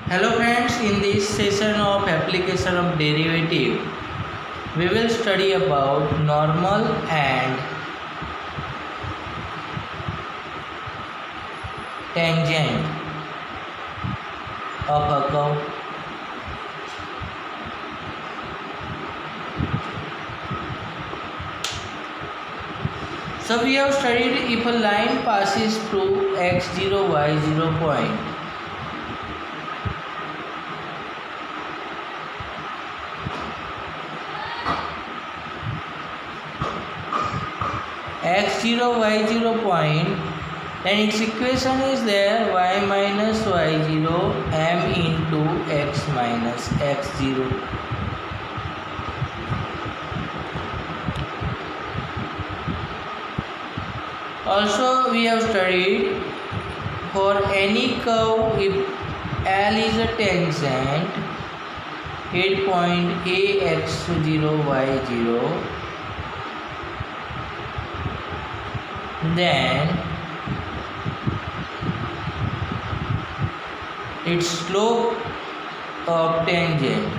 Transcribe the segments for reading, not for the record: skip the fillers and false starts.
Hello friends, in this session of application of derivative, we will study about normal and tangent of a curve. So we have studied if a line passes through x0, y0 point. X0, y0 point, then its equation is there y minus y0 m into x minus x0. Also we have studied for any curve if L is a tangent at point A x0 y0, then its slope of tangent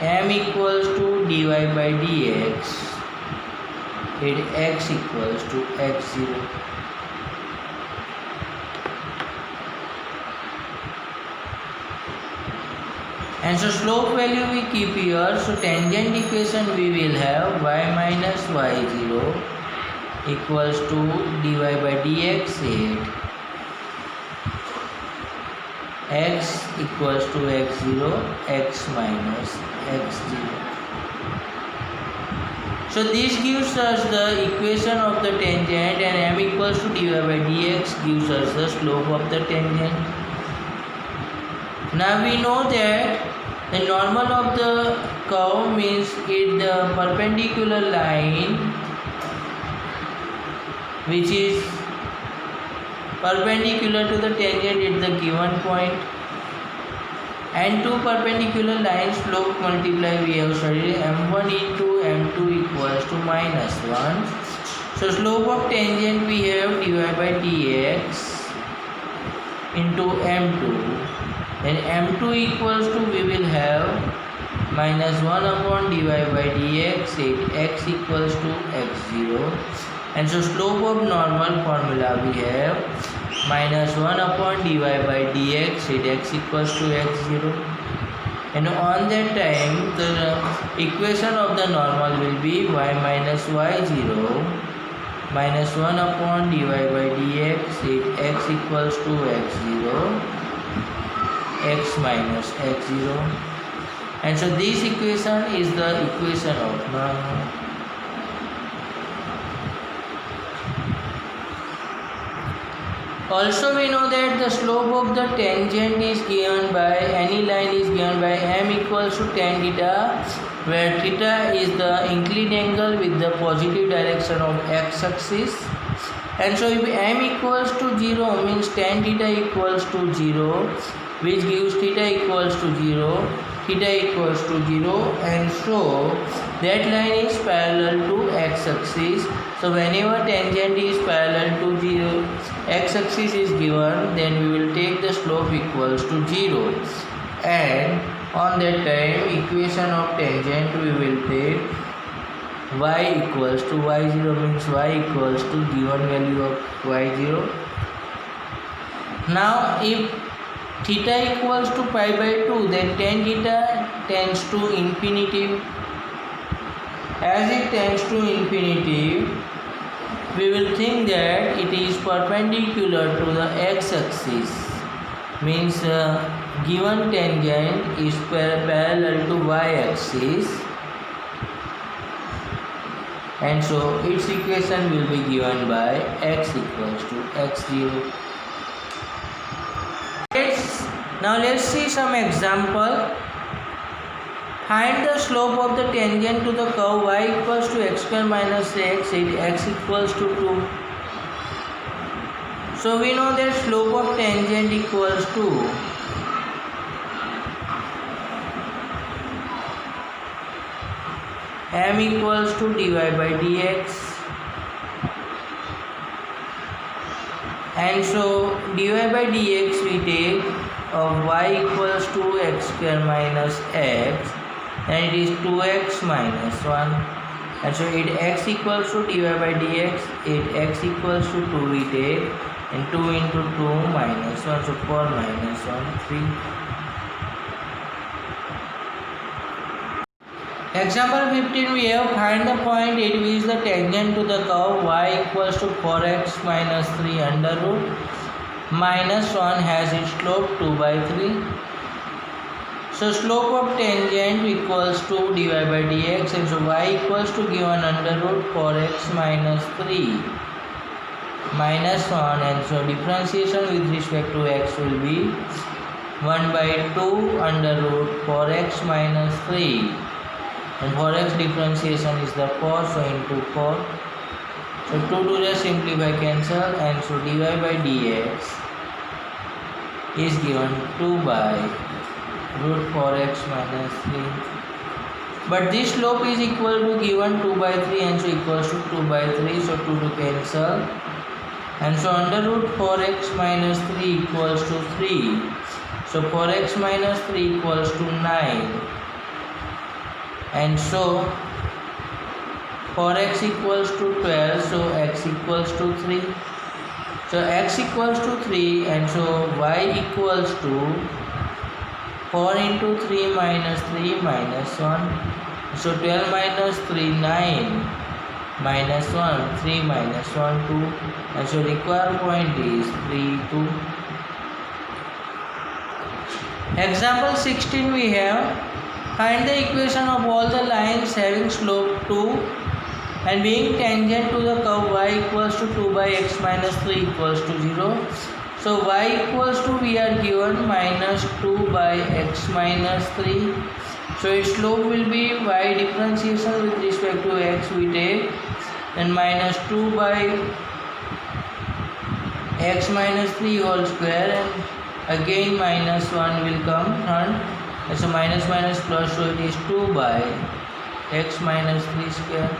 m equals to dy by dx at x equals to x0. And so slope value we keep here. So tangent equation we will have y minus y0 equals to dy by dx at x equals to x0, x minus x0. So this gives us the equation of the tangent, and m equals to dy by dx gives us the slope of the tangent. Now we know that the normal of the curve means it the perpendicular line which is perpendicular to the tangent at the given point, and two perpendicular lines slope multiply we have studied m1 into m2 equals to minus 1. So slope of tangent we have dy by dx into m2. Then m2 equals to we will have minus 1 upon dy by dx at x equals to x0. And so slope of normal formula we have minus 1 upon dy by dx at x equals to x0. And on that time the equation of the normal will be y minus y0 minus 1 upon dy by dx at x equals to x0, x minus x0. And so this equation is the equation of normal. Also we know that the slope of the tangent is given by any line is given by m equals to tan theta, where theta is the inclined angle with the positive direction of x axis. And so if m equals to 0 means tan theta equals to 0, which gives theta equals to 0, theta equals to 0, and so that line is parallel to x axis. So whenever tangent is parallel to 0, x axis is given, then we will take the slope equals to 0, and on that time equation of tangent we will take y equals to y0 means y equals to given value of y0. Now if theta equals to pi by 2, then tan theta tends to infinity. As it tends to infinity, we will think that it is perpendicular to the x-axis, means given tangent is parallel to y-axis, and so its equation will be given by x equals to x0. Now let's see some example. Find the slope of the tangent to the curve y equals to x square minus x at x equals to 2. So we know that slope of tangent equals to m equals to dy by dx And so dy by dx we take of y equals to x square minus x, and it is 2x minus 1. And so it x equals to dy by dx, it x equals to 2 we take, and 2 into 2 minus 1, so 4 minus 1, 3. Example 15 we have find the point at which the tangent to the curve y equals to 4x minus 3 under root minus 1 has its slope 2 by 3. So slope of tangent equals to dy by dx, and so y equals to given under root 4x minus 3 minus 1, and so differentiation with respect to x will be 1 by 2 under root 4x minus 3. And for x differentiation is the 4, so into 4. So 2 to the simplify cancel, and so dy by dx is given 2 by root 4x minus 3. But this slope is equal to given 2 by 3, and so equals to 2 by 3, so 2 to cancel. And so under root 4x minus 3 equals to 3. So 4x minus 3 equals to 9. And so 4x equals to 12, so x equals to 3. So x equals to 3, and so y equals to 4 into 3 minus 3 minus 1. So 12 minus 3, 9 minus 1, 3 minus 1, 2. And so required point is 3, 2. Example 16 we have. Find the equation of all the lines having slope 2 and being tangent to the curve y equals to 2 by x minus 3 equals to 0. So y equals to, we are given minus 2 by x minus 3. So its slope will be y differentiation with respect to x we take, and minus 2 by x minus 3 whole square, and again minus 1 will come front. So minus minus plus, so it is 2 by x minus 3 square.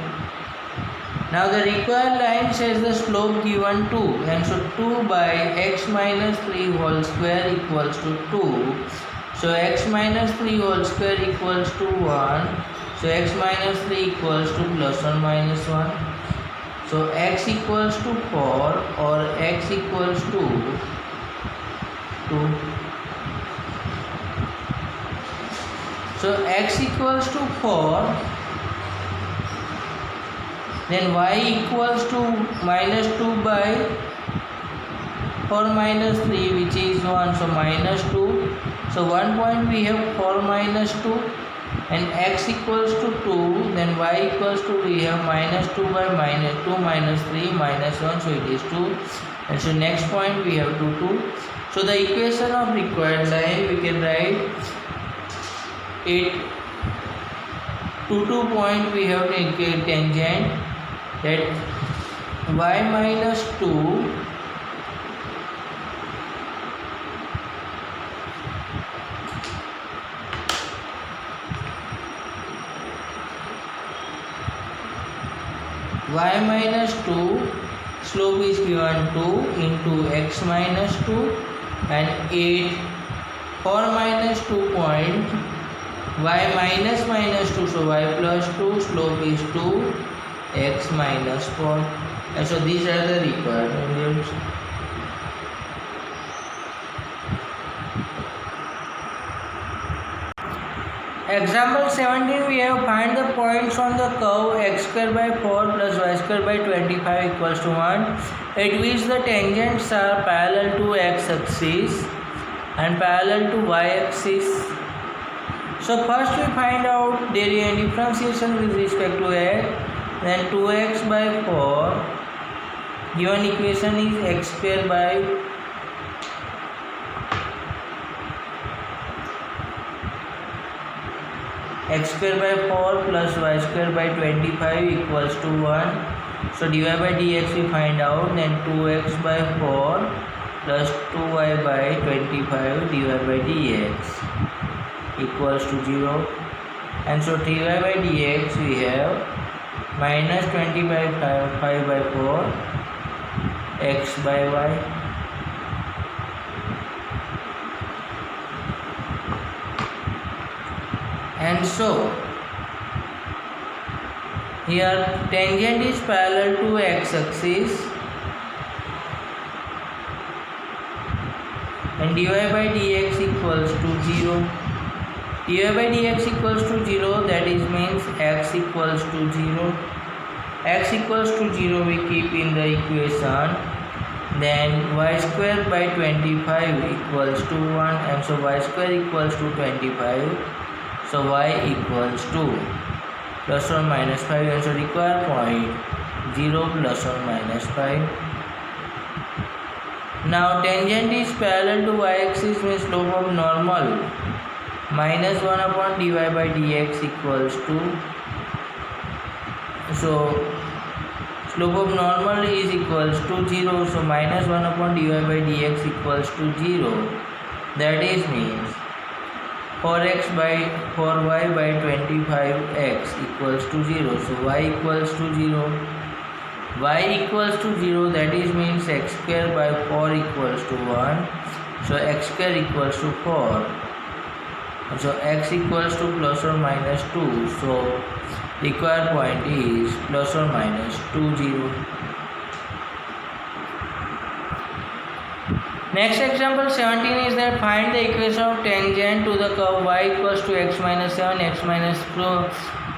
Now the required line says the slope given 2, and so 2 by x minus 3 whole square equals to 2. So x minus 3 whole square equals to 1. So x minus 3 equals to plus or minus 1. So x equals to 4 or x equals to 2. So x equals to 4, then y equals to minus 2 by 4 minus 3, which is 1, so minus 2. So 1 point we have 4 minus 2, and x equals to 2, then y equals to, we have minus 2 by minus 2 minus 3 minus 1, so it is 2. And so next point we have 2, 2. So the equation of required line we can write it to 2 point we have tangent, that y minus 2 y minus 2 slope is given 2 into x minus 2, and 8 4 minus 2 point y minus minus 2, so y plus 2, slope is 2, x minus 4. And so these are the required values. Example 17 we have find the points on the curve x square by 4 plus y square by 25 equals to 1, at which the tangents are parallel to x axis and parallel to y axis. So first we find out there is a differentiation with respect to x, then 2x by 4, given equation is x square by x square by 4 plus y square by 25 equals to 1. So dy by dx we find out, then 2x by 4 plus 2y by 25 dy by dx equals to 0. And so dy by dx we have minus 20 by 5 by 4 x by y. And so here tangent is parallel to x-axis and dy by dx equals to 0. dy by dx equals to 0, that is means x equals to 0. X equals to 0 we keep in the equation, then y square by 25 equals to 1, and so y square equals to 25, so y equals to plus or minus 5, and so require point 0 plus or minus 5. Now tangent is parallel to y-axis means slope of normal minus 1 upon dy by dx equals to, so slope of normal is equals to 0, so minus 1 upon dy by dx equals to 0, that is means for y by 25x equals to 0, so y equals to 0. Y equals to 0, that is means x square by 4 equals to 1, so x square equals to 4, and so x equals to plus or minus 2, so required point is plus or minus 2, 0. Next example 17 is that find the equation of tangent to the curve y equals to x minus 7 x minus 2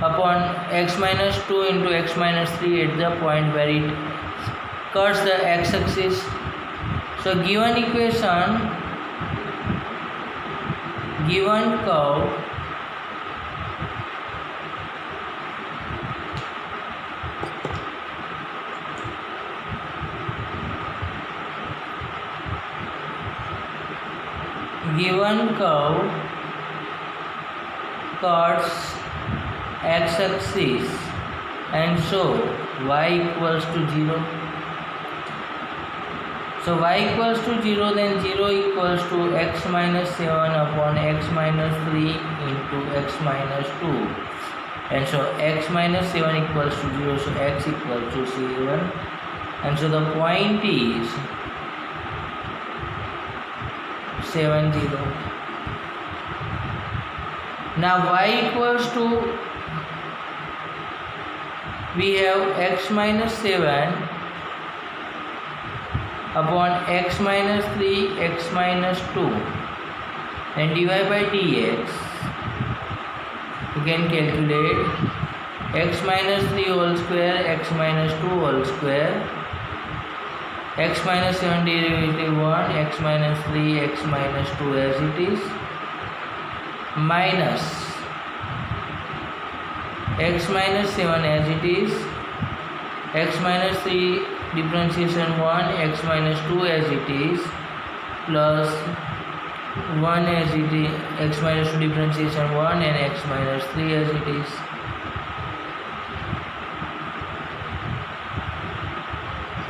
upon x minus 2 into x minus 3 at the point where it cuts the x-axis. So given equation, given curve cuts x-axis, and so y equals to 0. So y equals to 0, then 0 equals to x minus 7 upon x minus 3 into x minus 2, and so x minus 7 equals to 0, so x equals to 7, and so the point is 7, 0. Now y equals to, we have x minus 7 upon x minus 3 x minus 2, and dy by dx you can calculate x minus 3 whole square x minus 2 whole square, x minus 7 derivative 1, x minus 3 x minus 2 as it is, minus x minus 7 as it is, x minus 3 differentiation 1, x minus 2 as it is, plus 1 as it is, x minus 2 differentiation 1 and x minus 3 as it is.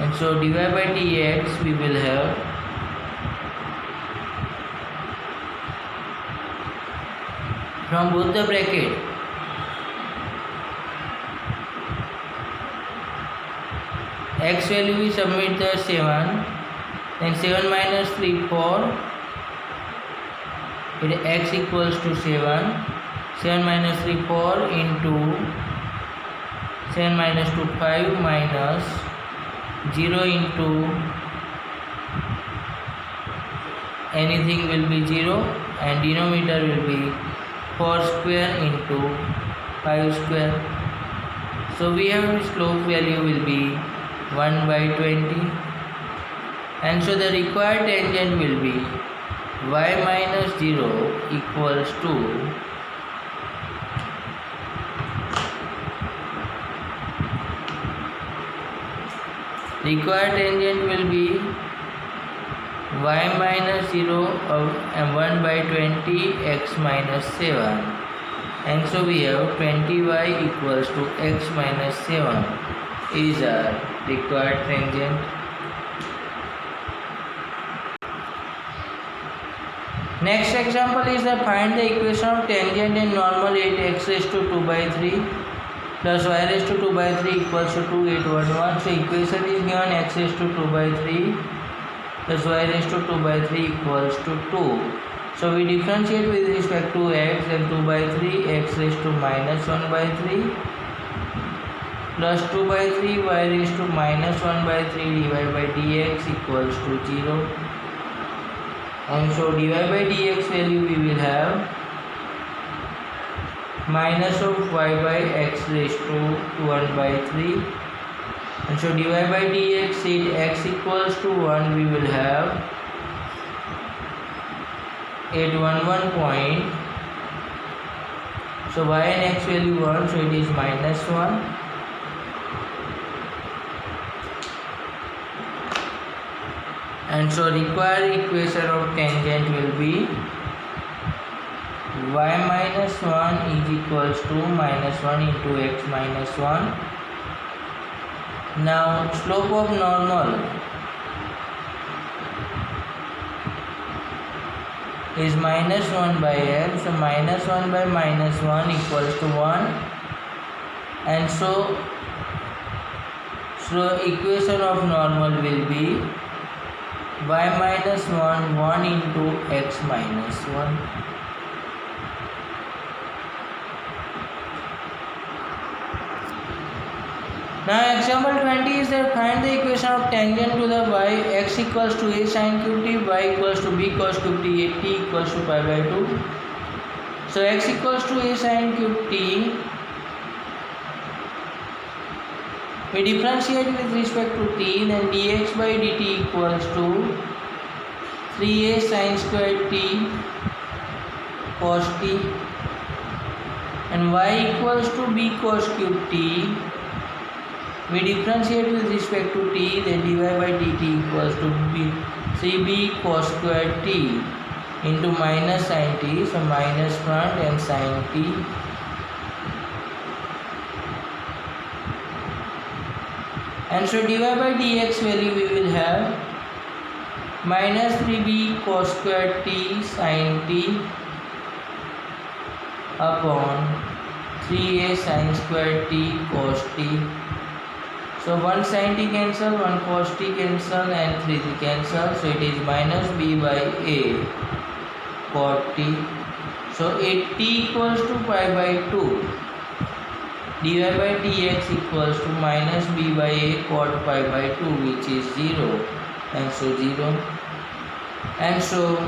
And so dy by dx we will have from both the bracket x value we submit the 7, then 7 minus 3 4, it x equals to 7, 7 minus 3 4 into 7 minus 2 5 minus 0 into anything will be 0 and denominator will be 4 square into 5 square. So we have slope value will be 1 by 20, and so the required tangent will be y minus 0 equals to required tangent will be y minus 0 and 1 by 20 x minus 7, and so we have 20y equals to x minus 7 is our required tangent. Next example is that find the equation of tangent and normal at x raised to 2 by 3 plus y raised to 2 by 3 equals to 2, 8, 1, 1. So equation is given x raised to 2 by 3 plus y raised to 2 by 3 equals to 2. So we differentiate with respect to x, then 2 by 3 x raised to minus 1 by 3 plus 2 by 3 y raised to minus 1 by 3 dy by dx equals to 0. And so dy by dx value we will have minus of y by x raised to 1 by 3. And so dy by dx at x equals to 1 we will have at 1 point. So y and x value 1, so it is minus 1. And so required equation of tangent will be y minus 1 is equals to minus 1 into x minus 1. Now slope of normal is minus 1 by l, so minus 1 by minus 1 equals to 1. And so equation of normal will be y minus 1 1 into x minus 1. Now example 20 is that find the equation of tangent to the y, x equals to a sin cube t, y equals to b cos cube t, a t equals to pi by 2. So x equals to a sin cube t, we differentiate with respect to t, then dx by dt equals to 3a sin square t cos t, and y equals to b cos cube t, we differentiate with respect to t, then dy by dt equals to 3b cos square t into minus sin t, so minus front and sin t. And so dy by dx value we will have minus 3b cos square t sin t upon 3a sin square t cos t. So 1 sin t cancel, 1 cos t cancel, and 3 cancel, so it is minus b by a cot t. So at t equals to pi by 2, dy by dx equals to minus b by a cot pi by 2, which is 0, and so 0. And so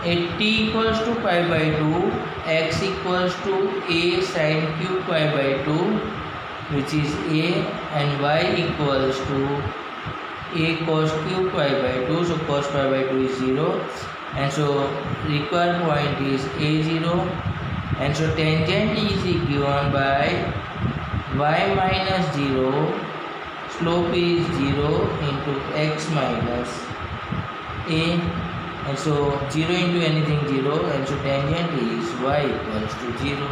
at t equals to pi by 2, x equals to a sin cube pi by 2, which is a, and y equals to a cos cube pi by 2, so cos pi by 2 is 0, and so required point is a0. And so tangent is given by y minus 0, slope is 0 into x minus a, and so 0 into anything 0, and so tangent is y equals to 0.